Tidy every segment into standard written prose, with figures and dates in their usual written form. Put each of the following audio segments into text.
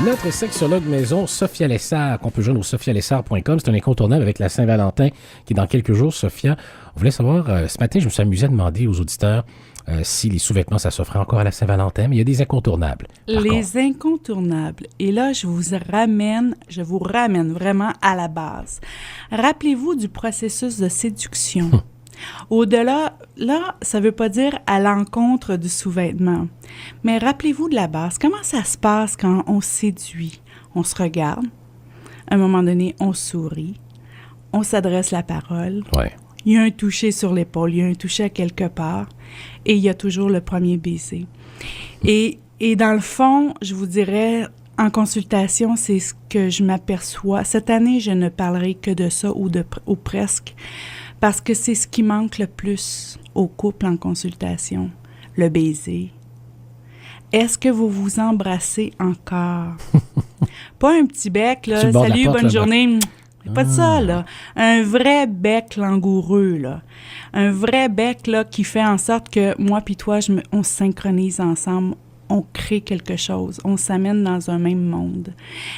Notre sexologue maison, Sophia Lessard, qu'on peut joindre au sophialessard.com. C'est un incontournable avec la Saint-Valentin qui est dans quelques jours. Sophia, on voulait savoir, ce matin, je me suis amusé à demander aux auditeurs si les sous-vêtements, ça s'offrait encore à la Saint-Valentin, mais il y a des incontournables. Incontournables. Et là, je vous ramène vraiment à la base. Rappelez-vous du processus de séduction. Au-delà, là, ça ne veut pas dire à l'encontre du sous-vêtement. Mais rappelez-vous de la base. Comment ça se passe quand on séduit? On se regarde. À un moment donné, on sourit. On s'adresse la parole. Ouais. Il y a un toucher sur l'épaule, il y a un toucher à quelque part. Et il y a toujours le premier baiser. Et dans le fond, je vous dirais, en consultation, c'est ce que je m'aperçois. Cette année, je ne parlerai que de ça ou presque. Parce que c'est ce qui manque le plus au couple en consultation, le baiser. Est-ce que vous vous embrassez encore? Pas un petit bec, là, salut, bonne journée. Pas de ça, là. Un vrai bec langoureux, là. Un vrai bec, là, qui fait en sorte que moi puis toi, on se synchronise ensemble. On crée quelque chose. On s'amène dans un même monde.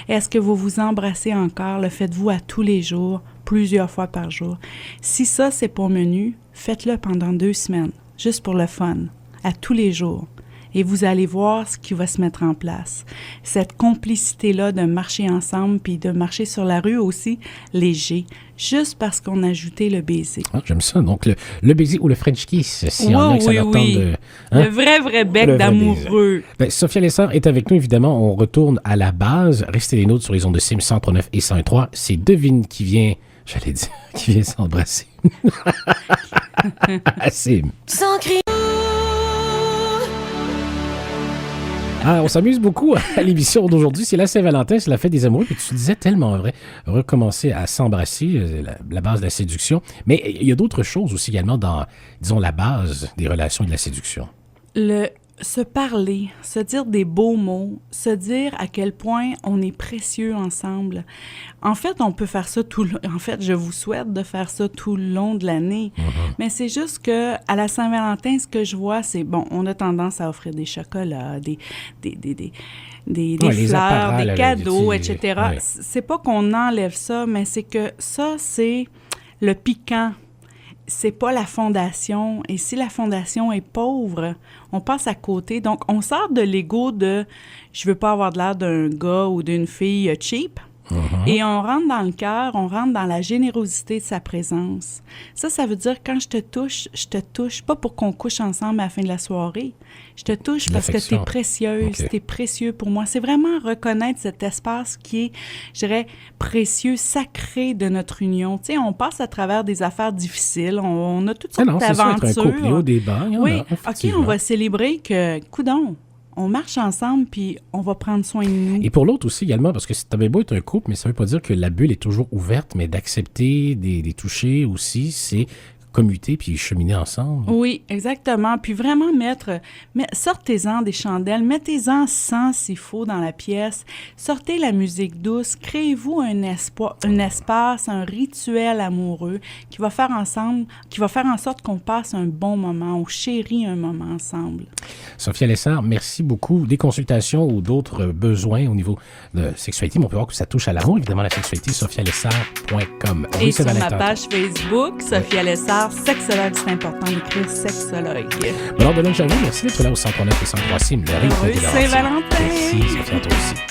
Est-ce que vous vous embrassez encore? Le faites-vous à tous les jours, plusieurs fois par jour? Si ça, c'est pas menu, faites-le pendant 2 semaines, juste pour le fun, à tous les jours. Et vous allez voir ce qui va se mettre en place. Cette complicité-là de marcher ensemble, puis de marcher sur la rue aussi, léger, juste parce qu'on a ajouté le baiser. Ah, j'aime ça. Donc, le baiser ou le French kiss, s'il y en a qui s'en attendent de... Hein? Le vrai bec d'amoureux. Ben, Sophia Lessard est avec nous, évidemment. On retourne à la base. Restez les nôtres sur les ondes de CIM 103.9 et 103. C'est Devine qui vient, j'allais dire, qui vient s'embrasser. CIM. Sans crier. Ah, on s'amuse beaucoup à l'émission d'aujourd'hui. C'est la Saint-Valentin, c'est la fête des amoureux. Puis tu disais tellement vrai, recommencer à s'embrasser, la base de la séduction. Mais il y a d'autres choses aussi également dans, disons, la base des relations et de la séduction. Se parler, se dire des beaux mots, se dire à quel point on est précieux ensemble. En fait, on peut faire ça En fait, je vous souhaite de faire ça tout le long de l'année. Mm-hmm. Mais c'est juste que à la Saint-Valentin, ce que je vois, c'est, bon, on a tendance à offrir des chocolats, des fleurs, des cadeaux, etc. Ouais. C'est pas qu'on enlève ça, mais c'est que ça, c'est le piquant. C'est pas la fondation. Et si la fondation est pauvre, on passe à côté. Donc, on sort de l'ego de « je veux pas avoir de l'air d'un gars ou d'une fille cheap ». Et on rentre dans le cœur, on rentre dans la générosité de sa présence. Ça veut dire quand je te touche, pas pour qu'on couche ensemble à la fin de la soirée. Je te touche parce que tu es précieuse, tu es précieux pour moi. C'est vraiment reconnaître cet espace qui est, je dirais, précieux, sacré de notre union. Tu sais, on passe à travers des affaires difficiles, on a toutes sortes d'aventures. C'est un couple, au débat. Oui, OK, on va célébrer que, coudonc, on marche ensemble, puis on va prendre soin de nous. Et pour l'autre aussi également, parce que t'as bien beau être un couple, mais ça veut pas dire que la bulle est toujours ouverte, mais d'accepter des touchés aussi, c'est commuter puis cheminer ensemble. Oui, exactement. Puis vraiment sortez-en des chandelles, mettez-en 100 s'il faut dans la pièce, sortez la musique douce, créez-vous un espace, un rituel amoureux qui va faire en sorte qu'on passe un bon moment, on chérit un moment ensemble. Sophia Lessard, merci beaucoup. Des consultations ou d'autres besoins au niveau de sexualité, mais on peut voir que ça touche à l'amour, évidemment, la sexualité, sophialessard.com. Et sur ma page Facebook, Sophia Lessard, sexologue, c'est important d'écrire sexologue. Alors, de lunch à vous, merci d'être là au 103.9 et 103 CIM. Saint-Valentin! Merci, Sophia, toi aussi.